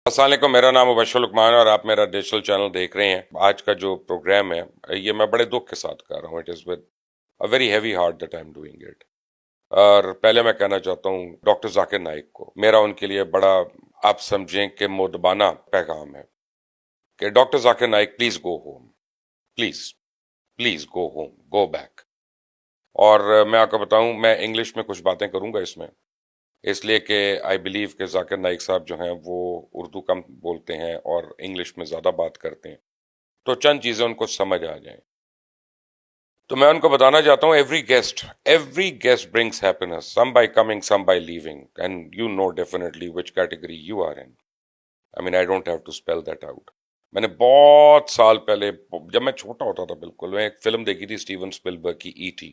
السلام علیکم، میرا نام مبشر لقمان اور آپ میرا ڈیجیٹل چینل دیکھ رہے ہیں۔ آج کا جو پروگرام ہے یہ میں بڑے دکھ کے ساتھ کر رہا ہوں۔ It is with a very heavy heart that I am doing it. اور پہلے میں کہنا چاہتا ہوں ڈاکٹر ذاکر نائک کو، میرا ان کے لیے بڑا، آپ سمجھیں کہ مؤدبانہ پیغام ہے کہ doctor Zakir Naik please go home, please please go home, go back. اور میں آپ کو بتاؤں، میں انگلش میں کچھ باتیں کروں گا اس میں، اس لیے کہ آئی بلیو کہ ذاکر نائک صاحب جو ہیں وہ اردو کم بولتے ہیں اور انگلش میں زیادہ بات کرتے ہیں، تو چند چیزیں ان کو سمجھ آ جائیں۔ تو میں ان کو بتانا چاہتا ہوں every guest brings happiness, some by coming some by leaving, and you know definitely which category you are in. I mean I don't have to spell that out. میں نے بہت سال پہلے، جب میں چھوٹا ہوتا تھا بالکل، میں ایک فلم دیکھی تھی اسٹیون اسپلبرگ کی، ای ٹی۔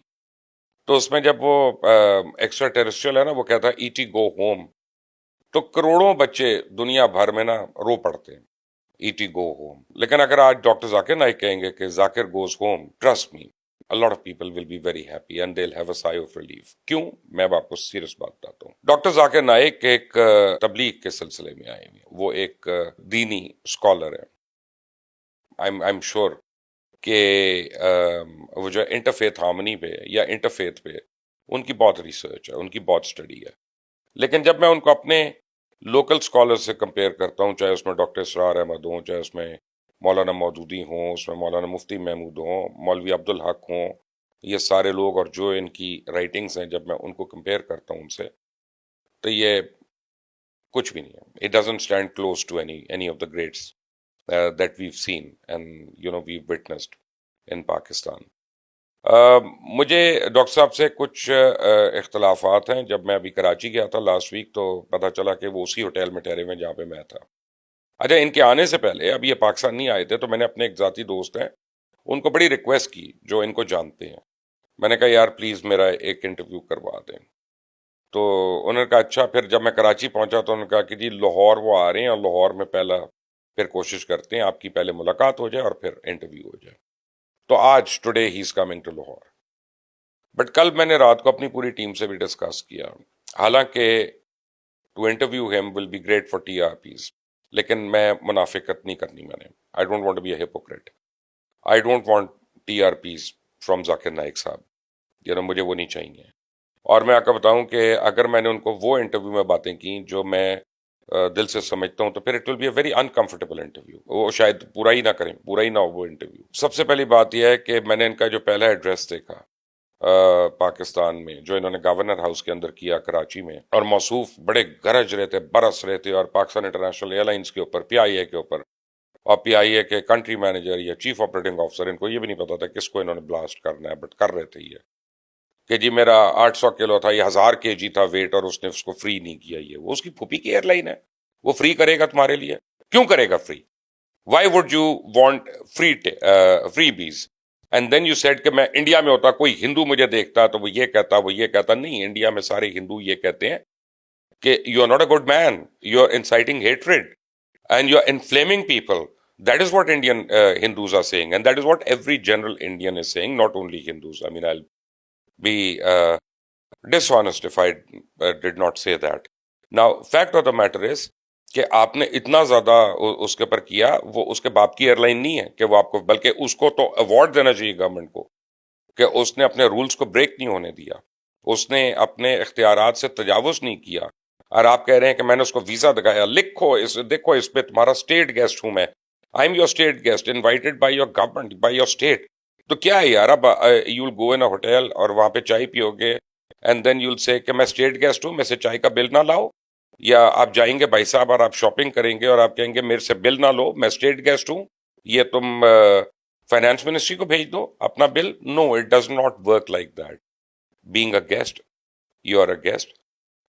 تو اس میں جب وہ ایکسٹرا ٹیرسٹریل ہے نا، وہ کہتا ہے ای ٹی گو ہوم، تو کروڑوں بچے دنیا بھر میں نا رو پڑتے ہیں، ای ٹی گو ہوم۔ لیکن اگر آج ڈاکٹر ذاکر نائک کہیں گے کہ Zakir goes home, trust me a lot of people will be very happy and they'll have a sigh of relief۔ کیوں؟ میں اب آپ کو سیریس بات بتاتا ہوں۔ ڈاکٹر ذاکر نائک ایک تبلیغ کے سلسلے میں آئے ہوئے ہیں، وہ ایک دینی اسکالر ہے۔ I'm sure کہ وہ جو انٹرفیتھ ہارمنی پہ یا انٹرفیتھ پہ ان کی بہت ریسرچ ہے، ان کی بہت اسٹڈی ہے۔ لیکن جب میں ان کو اپنے لوکل اسکالر سے کمپیئر کرتا ہوں، چاہے اس میں ڈاکٹر اسرار احمد ہوں، چاہے اس میں مولانا مودودی ہوں، اس میں مولانا مفتی محمود ہوں، مولوی عبدالحق ہوں، یہ سارے لوگ اور جو ان کی رائٹنگز ہیں، جب میں ان کو کمپیئر کرتا ہوں ان سے، تو یہ کچھ بھی نہیں ہے۔ It doesn't stand close to any of the greats that we've seen and we've witnessed in Pakistan۔ مجھے ڈاکٹر صاحب سے کچھ اختلافات ہیں۔ جب میں ابھی کراچی گیا تھا لاسٹ ویک، تو پتہ چلا کہ وہ اسی ہوٹل میں ٹھہرے ہوئے جہاں پہ میں تھا۔ اچھا، ان کے آنے سے پہلے، اب یہ پاکستان نہیں آئے تھے، تو میں نے اپنے ایک ذاتی دوست ہیں، ان کو بڑی ریکویسٹ کی جو ان کو جانتے ہیں۔ میں نے کہا یار پلیز میرا ایک انٹرویو کروا دیں۔ تو انہوں نے کہا اچھا۔ پھر جب میں کراچی پہنچا تو انہوں نے کہا کہ جی لاہور وہ آ رہے ہیں، اور لاہور میں پھر کوشش کرتے ہیں آپ کی پہلے ملاقات ہو جائے اور پھر انٹرویو ہو جائے۔ تو آج today he is coming to Lahore. But کل میں نے رات کو اپنی پوری ٹیم سے بھی ڈسکس کیا، حالانکہ to interview him will be great for T R Ps, لیکن میں منافقت نہیں کرنی۔ میں نے I don't want to be a hypocrite, I don't want T R Ps from Zakir Naik sahab, مجھے وہ نہیں چاہیے۔ اور میں آپ کو بتاؤں کہ اگر میں نے ان کو وہ انٹرویو میں باتیں کی جو میں دل سے سمجھتا ہوں، تو پھر it will be a very uncomfortable interview, وہ شاید پورا ہی نہ کریں، پورا ہی نہ ہو وہ انٹرویو۔ سب سے پہلی بات یہ ہے کہ میں نے ان کا جو پہلا ایڈریس دیکھا پاکستان میں، جو انہوں نے گورنر ہاؤس کے اندر کیا کراچی میں، اور موصوف بڑے گرج رہے تھے، برس رہے تھے، اور پاکستان انٹرنیشنل ایئر لائنس کے اوپر، پی آئی اے کے اوپر، اور پی آئی اے کے کنٹری مینیجر یا چیف آپریٹنگ آفیسر، ان کو یہ بھی نہیں پتا تھا کس کو انہوں نے بلاسٹ کرنا ہے، بٹ کر رہے تھے یہ کہ جی میرا 800 کلو تھا، یہ 1000 کے جی تھا ویٹ، اور اس نے اس کو فری نہیں کیا۔ یہ وہ اس کی پھوپھی کی ایئر لائن ہے، وہ فری کرے گا تمہارے لیے؟ کیوں کرے گا free? Why would you want freebies? And then you said کہ میں انڈیا میں ہوتا، کوئی ہندو مجھے دیکھتا تو وہ یہ کہتا نہیں، انڈیا میں سارے ہندو یہ کہتے ہیں کہ you are not a good man, you are inciting hatred and you are inflaming people. That is what Indian Hindus are saying, and that is what every general Indian is saying, not only Hindus. I mean, I'll be dishonest if I did not say that. Now, fact of the matter is کہ آپ نے اتنا زیادہ اس کے پر کیا، وہ اس کے باپ کی ایئر لائن نہیں ہے کہ وہ آپ کو، بلکہ اس کو تو ایوارڈ دینا چاہیے گورنمنٹ کو کہ اس نے اپنے رولز کو بریک نہیں ہونے دیا، اس نے اپنے اختیارات سے تجاوز نہیں کیا۔ اور آپ کہہ رہے ہیں کہ میں نے اس کو ویزا دکھایا، لکھو دیکھو اس پہ تمہارا اسٹیٹ گیسٹ ہوں میں، I am your state guest invited by your government, by your state. تو کیا ہے یار، اب you will go in a hotel اور وہاں پہ چائے پیو گے، اینڈ دین یو ول سے کہ میں اسٹیٹ گیسٹ ہوں، میں سے چائے کا بل نہ لاؤ؟ یا آپ جائیں گے بھائی صاحب اور آپ شاپنگ کریں گے اور آپ کہیں گے میرے سے بل نہ لو، میں اسٹیٹ گیسٹ ہوں، یہ تم فائنانس منسٹری کو بھیج دو اپنا bill? No, it does not work like that. Being a guest, you are a guest,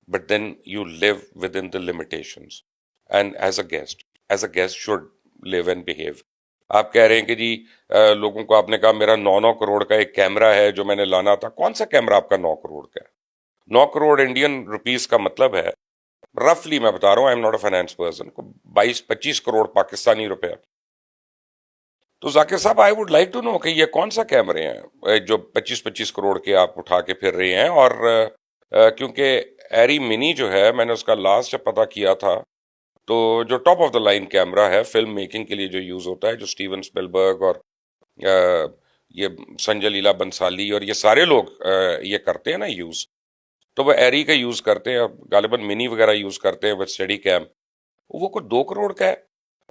but then you live within the limitations, and as a guest should live and behave. آپ کہہ رہے ہیں کہ جی لوگوں کو آپ نے کہا میرا 9 کروڑ کا ایک کیمرہ ہے جو میں نے لانا تھا۔ کون سا کیمرہ آپ کا 9 کروڑ کا ہے؟ 9 کروڑ انڈین روپیز کا مطلب ہے، رفلی میں بتا رہا ہوں، I am not a finance person, 22-25 crore Pakistani روپے۔ تو ذاکر صاحب، I would like to know کہ یہ کون سا کیمرے ہیں جو 25-25 کروڑ کے آپ اٹھا کے پھر رہے ہیں؟ اور کیونکہ ایری منی جو ہے، میں نے اس کا لاسٹ جب پتہ کیا تھا تو جو top of the line camera ہے فلم میکنگ کے لیے جو یوز ہوتا ہے، جو اسٹیون اسپلبرگ اور یہ سنجے لیلا بنسالی اور یہ سارے لوگ یہ کرتے ہیں نا یوز، تو وہ ایری کا یوز کرتے ہیں، غالباً منی وغیرہ یوز کرتے ہیں، وہ اسٹڈی کیم، وہ کوئی 2 کروڑ کا ہے،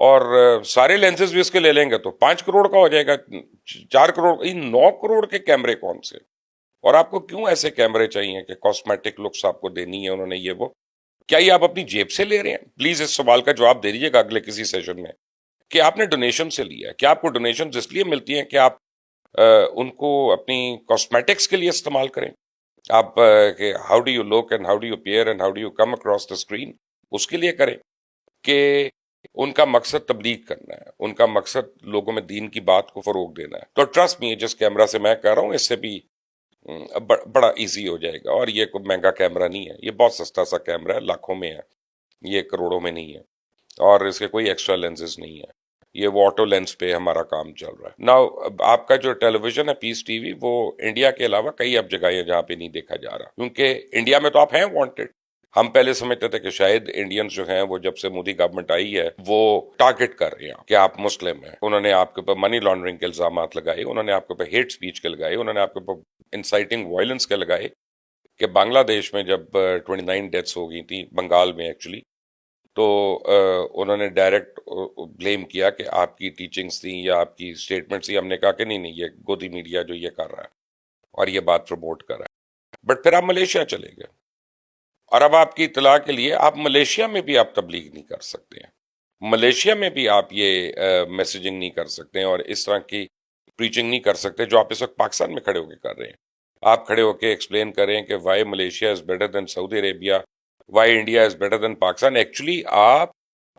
اور سارے لینسز بھی اس کے لے لیں گے تو 5 کروڑ کا ہو جائے گا، 4 کروڑ، 9 کروڑ کے کیمرے کون سے؟ اور آپ کو کیوں ایسے کیمرے چاہیے کہ کاسمیٹک لکس آپ کو دینی ہے انہوں نے، یہ وہ کیا یہ آپ اپنی جیب سے لے رہے ہیں؟ پلیز اس سوال کا جواب دے دیجیے گا اگلے کسی سیشن میں، کہ آپ نے ڈونیشن سے لیا ہے؟ کیا آپ کو ڈونیشن اس لیے ملتی ہیں کہ آپ ان کو اپنی کاسمیٹکس کے لیے استعمال کریں؟ آپ کہ how do you look and how do you appear and how do you come across the screen, اس کے لیے کریں؟ کہ ان کا مقصد تبلیغ کرنا ہے، ان کا مقصد لوگوں میں دین کی بات کو فروغ دینا ہے؟ تو ٹرسٹ می، جس کیمرہ سے میں کہہ رہا ہوں اس سے بھی بڑا ایزی ہو جائے گا، اور یہ کوئی مہنگا کیمرہ نہیں ہے، یہ بہت سستا سا کیمرہ ہے، لاکھوں میں ہے، یہ کروڑوں میں نہیں ہے، اور اس کے کوئی ایکسٹرا لینسز نہیں ہے، یہ وہ آٹو لینس پہ ہمارا کام چل رہا ہے نا۔ آپ کا جو ٹیلی ویژن ہے پیس ٹی وی، وہ انڈیا کے علاوہ کئی اب جگہیں جہاں پہ نہیں دیکھا جا رہا، کیونکہ انڈیا میں تو آپ ہیں وانٹڈ۔ ہم پہلے سمجھتے تھے کہ شاید انڈینز جو ہیں وہ جب سے مودی گورنمنٹ آئی ہے وہ ٹارگٹ کر رہے ہیں کہ آپ مسلم ہیں، انہوں نے آپ کے اوپر منی لانڈرنگ کے الزامات لگائے، انہوں نے آپ کے اوپر ہیٹ سپیچ کے لگائے، انہوں نے آپ کے اوپر انسائٹنگ وائلنس کے لگائے، کہ بنگلہ دیش میں جب 29 ڈیتھس ہو گئی تھیں، بنگال میں ایکچولی، تو انہوں نے ڈائریکٹ بلیم کیا کہ آپ کی ٹیچنگز تھیں یا آپ کی اسٹیٹمنٹس تھیں۔ ہم نے کہا کہ نہیں یہ گودی میڈیا جو یہ کر رہا ہے اور یہ بات پروموٹ کر رہا ہے، بٹ پھر آپ ملیشیا چلے گئے، اور اب آپ کی اطلاع کے لیے آپ ملیشیا میں بھی آپ تبلیغ نہیں کر سکتے ہیں، ملیشیا میں بھی آپ یہ میسیجنگ نہیں کر سکتے ہیں اور اس طرح کی پریچنگ نہیں کر سکتے جو آپ اس وقت پاکستان میں کھڑے ہو کے کر رہے ہیں۔ آپ کھڑے ہو کے ایکسپلین کریں کہ why Malaysia is better than Saudi Arabia, why India is better than Pakistan. Actually آپ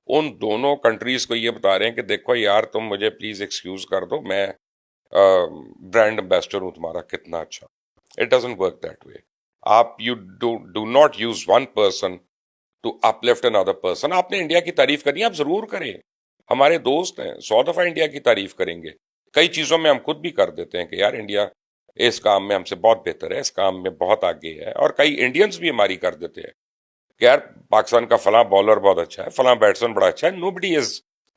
ان دونوں کنٹریز کو یہ بتا رہے ہیں کہ دیکھو یار تم مجھے پلیز ایکسکیوز کر دو، میں برانڈ امبیسڈر ہوں تمہارا، کتنا اچھا۔ It doesn't work that way. آپ you do not use one person to uplift another person. آپ نے انڈیا کی تعریف کرنی ہے، آپ ضرور کریں، ہمارے دوست ہیں، 100 دفعہ انڈیا کی تعریف کریں گے، کئی چیزوں میں ہم خود بھی کر دیتے ہیں کہ یار انڈیا اس کام میں ہم سے بہت بہتر ہے، اس کام میں بہت آگے ہے، اور کئی انڈینز بھی ہماری کر دیتے ہیں کہ یار پاکستان کا فلاں بالر بہت اچھا ہے، فلاں بیٹسمین بڑا اچھا ہے۔ nobody is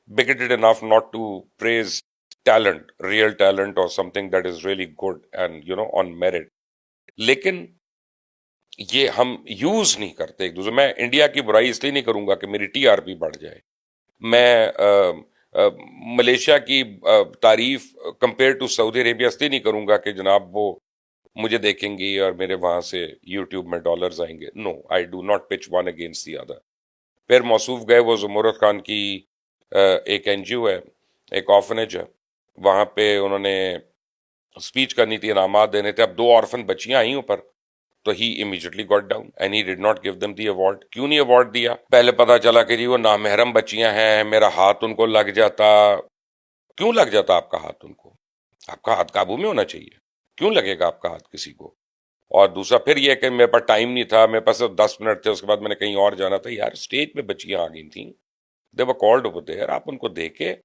bigoted enough not to praise talent, real talent or something that is really good and on merit۔ لیکن یہ ہم یوز نہیں کرتے ایک دوسرے۔ میں انڈیا کی برائی اس لیے نہیں کروں گا کہ میری ٹی آر پی بڑھ جائے، میں ملیشیا کی تعریف کمپیئر ٹو سعودی عربیہ اس لیے نہیں کروں گا کہ جناب وہ مجھے دیکھیں گی اور میرے وہاں سے یوٹیوب میں ڈالرز آئیں گے۔ No, I do not pitch one against the other. پھر موصوف گئے، وہ زمرد خان کی ایک این جی او ہے، ایک آرفنیج ہے، وہاں پہ انہوں نے اسپیچ کرنی تھی، انعامات دینے تھے، اب 2 آرفن بچیاں آئیں اوپر، تو he immediately got down and he did not give them the award. کیوں نہیں ایوارڈ دیا؟ پہلے پتا چلا کہ جی وہ نامحرم بچیاں ہیں، میرا ہاتھ ان کو لگ جاتا۔ کیوں لگ جاتا آپ کا ہاتھ ان کو؟ آپ کا ہاتھ قابو میں ہونا چاہیے، کیوں لگے گا آپ کا ہاتھ کسی کو؟ اور دوسرا پھر یہ کہ میرے پاس ٹائم نہیں تھا، میرے پاس 10 منٹ تھے، اس کے بعد میں نے کہیں اور جانا تھا۔ یار اسٹیج پہ بچیاں آ گئی تھیں، دے ور کالڈ اوور دیئر، آپ ان کو دیکھے،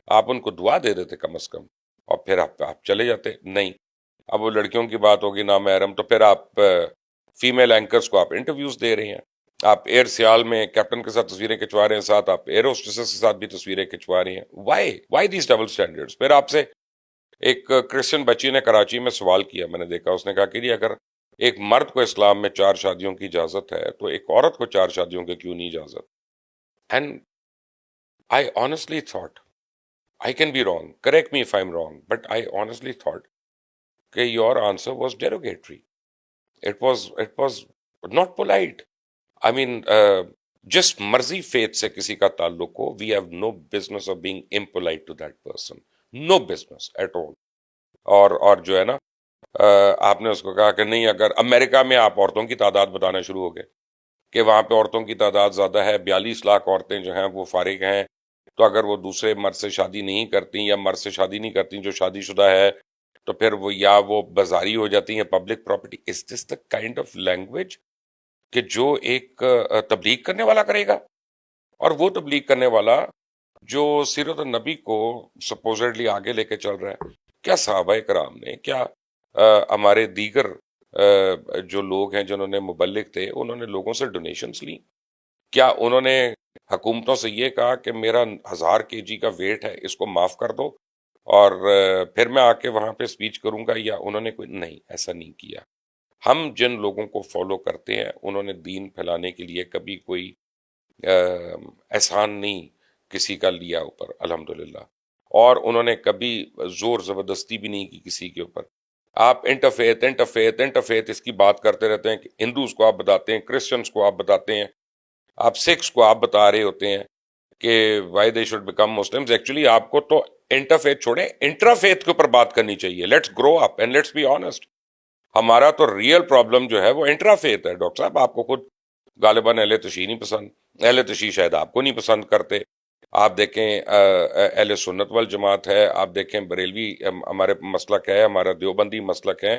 آپ ان کو دعا دے دیتے کم از کم، اور پھر آپ چلے جاتے۔ نہیں، اب وہ لڑکیوں کی بات ہوگی نامحرم، تو پھر آپ فیمیل اینکرز کو آپ انٹرویوز دے رہے ہیں، آپ ایئر سیال میں کیپٹن کے ساتھ تصویریں کھنچوا رہے ہیں، ساتھ آپ ایئر ہوسٹسز کے ساتھ بھی تصویریں کھنچوا رہے ہیں۔ Why these double standards? پھر آپ سے ایک کرسچن بچی نے کراچی میں سوال کیا، میں نے دیکھا، اس نے کہا کہ جی اگر ایک مرد کو اسلام میں 4 شادیوں کی اجازت ہے تو ایک عورت کو 4 شادیوں کی کیوں نہیں اجازت؟ And I honestly thought, I can be wrong, correct me if I'm wrong, but I honestly thought that your answer was derogatory. It was not polite. I mean, just مرضی faith سے کسی کا تعلق ہو, we have no business of being impolite to that person. No business at all. اور جو ہے نا، آپ نے اس کو کہا کہ نہیں، اگر امریکہ میں آپ عورتوں کی تعداد بتانا شروع ہو گئے کہ وہاں پہ عورتوں کی تعداد زیادہ ہے، 42 لاکھ عورتیں جو ہیں وہ فارغ ہیں، تو اگر وہ دوسرے مرد سے شادی نہیں کرتی یا مرد سے شادی نہیں کرتی جو شادی شدہ ہے، تو پھر وہ یا وہ بازاری ہو جاتی ہیں، public property. Is this the kind of language کہ جو ایک تبلیغ کرنے والا کرے گا؟ اور وہ تبلیغ کرنے والا جو سیرت النبی کو سپوزڈلی آگے لے کے چل رہا ہے، کیا صحابہ کرام نے، کیا ہمارے دیگر جو لوگ ہیں جنہوں نے مبلغ تھے، انہوں نے لوگوں سے ڈونیشنز لی؟ کیا انہوں نے حکومتوں سے یہ کہا کہ میرا 1000 kg کا ویٹ ہے، اس کو معاف کر دو اور پھر میں آ کے وہاں پہ اسپیچ کروں گا؟ یا انہوں نے کوئی نہیں، ایسا نہیں کیا. ہم جن لوگوں کو فالو کرتے ہیں انہوں نے دین پھیلانے کے لیے کبھی کوئی احسان نہیں کسی کا لیا اوپر، الحمدللہ. اور انہوں نے کبھی زور زبردستی بھی نہیں کی کسی کے اوپر. آپ انٹرفیت انٹرفیت انٹرفیت اس کی بات کرتے رہتے ہیں کہ ہندوز کو آپ بتاتے ہیں، کرسچنس کو آپ بتاتے ہیں، آپ سکھس کو آپ بتا رہے ہوتے ہیں کہ why they should become Muslims. Actually آپ کو تو انٹرفیت چھوڑیں، انٹرافیت کے اوپر بات کرنی چاہیے. Let's grow up and let's be honest. ہمارا تو ریئل پرابلم جو ہے وہ انٹرافیت ہے. ڈاکٹر صاحب آپ کو خود غالباً اہل تشیع نہیں پسند، اہل تشیع شاید آپ کو نہیں پسند کرتے. آپ دیکھیں اہل سنت والجماعت ہے، آپ دیکھیں بریلوی ہمارے مسلک ہے، ہمارا دیوبندی مسلک ہے.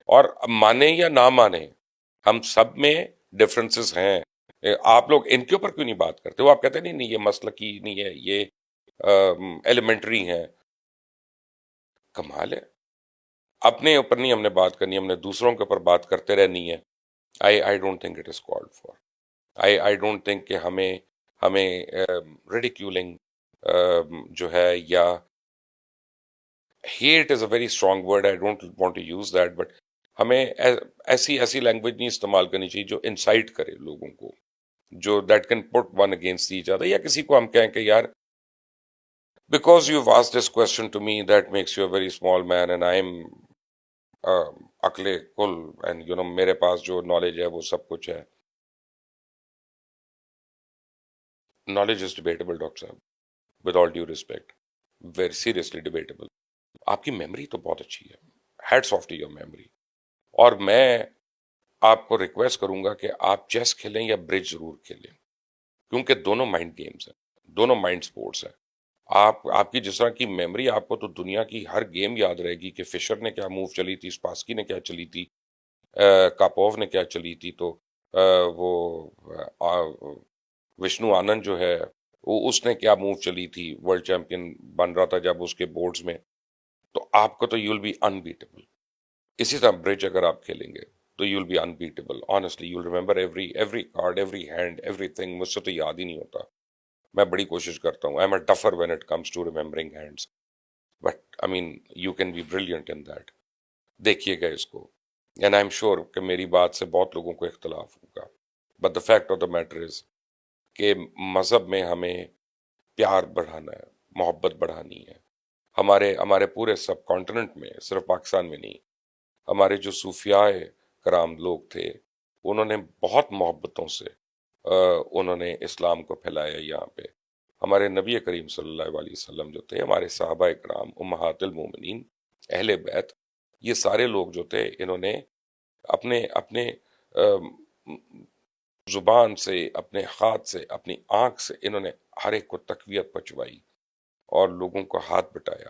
اور مانیں یا نہ مانیں ہم سب میں ڈفرنسز ہیں. آپ لوگ ان کے اوپر کیوں نہیں بات کرتے؟ وہ آپ کہتے ہیں نہیں نہیں یہ مسلکی نہیں ہے، یہ ایلیمنٹری ہیں. کمال ہے. اپنے اوپر نہیں ہم نے بات کرنی، ہم نے دوسروں کے اوپر بات کرتے رہنی ہے. I don't think it is called for. I don't think کہ ہمیں ریڈیکیولنگ جو ہے، یا hate is a very strong word, I don't want to use that, but ہمیں ایسی لینگویج نہیں استعمال کرنی چاہیے جو انسائٹ کرے لوگوں کو، جو that can put one against each other. یا کسی کو ہم کہیں کہ یار because you asked this question to me that makes you a very small man and I am عقل کل اینڈ میرے پاس جو نالج ہے وہ سب کچھ ہے. نالج از ڈیبیٹیبل ڈاکٹر صاحب، with all due respect, very seriously debatable. آپ کی میموری تو بہت اچھی ہے، heads of two your memory. اور میں آپ کو ریکویسٹ کروں گا کہ آپ چیس کھیلیں یا برج ضرور کھیلیں، کیونکہ دونوں مائنڈ گیمز ہیں، دونوں مائنڈ سپورٹس ہیں. آپ کی جس طرح کی میموری، آپ کو تو دنیا کی ہر گیم یاد رہے گی کہ فشر نے کیا موو چلی تھی، اسپاسکی نے کیا چلی تھی، کاپوو نے کیا چلی تھی. تو وہ وشنو آنند جو ہے اس نے کیا موو چلی تھی، ورلڈ چیمپئن بن رہا تھا جب اس کے بورڈز میں. تو آپ کو تو یو ول بی انبیٹیبل. اسی طرح برج اگر آپ کھیلیں گے تو you will be unbeatable. Honestly you will remember every card, every hand, everything. مجھ سے تو یاد ہی نہیں ہوتا. میں بڑی کوشش کرتا ہوں. I am a duffer when it comes to remembering hands, but I mean you can be brilliant in that. دیکھیے گا اس کو، اینڈ آئی ایم شیور کہ میری بات سے بہت لوگوں کو اختلاف ہوگا، but the fact of the matter is کہ مذہب میں ہمیں پیار بڑھانا ہے، محبت بڑھانی ہے. ہمارے پورے سب کانٹیننٹ میں، صرف پاکستان میں نہیں، ہمارے جو صوفیاء کرام لوگ تھے انہوں نے بہت محبتوں سے انہوں نے اسلام کو پھیلایا یہاں پہ. ہمارے نبی کریم صلی اللہ علیہ وسلم جو تھے، ہمارے صحابہ کرام، امہات المومنین، اہل بیت، یہ سارے لوگ جو تھے انہوں نے اپنے اپنے زبان سے، اپنے ہاتھ سے، اپنی آنکھ سے انہوں نے ہر ایک کو تقویت پہنچوائی اور لوگوں کو ہاتھ بٹایا.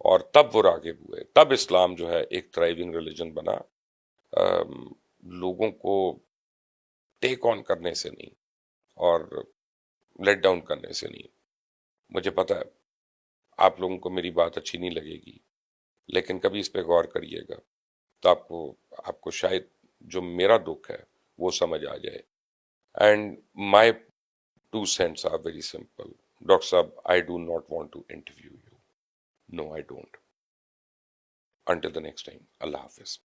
اور تب وہ راغب ہوئے، تب اسلام جو ہے ایک تھرائیونگ ریلیجن بنا. لوگوں کو ٹیک آن کرنے سے نہیں اور لیٹ ڈاؤن کرنے سے نہیں. مجھے پتا ہے آپ لوگوں کو میری بات اچھی نہیں لگے گی، لیکن کبھی اس پہ غور کریے گا تو آپ کو شاید جو میرا دکھ ہے وہ سمجھ آ جائے. And my 2 cents are very simple. Doctor صاحب I do not want to interview you. No, I don't. Until the next time, اللہ حافظ.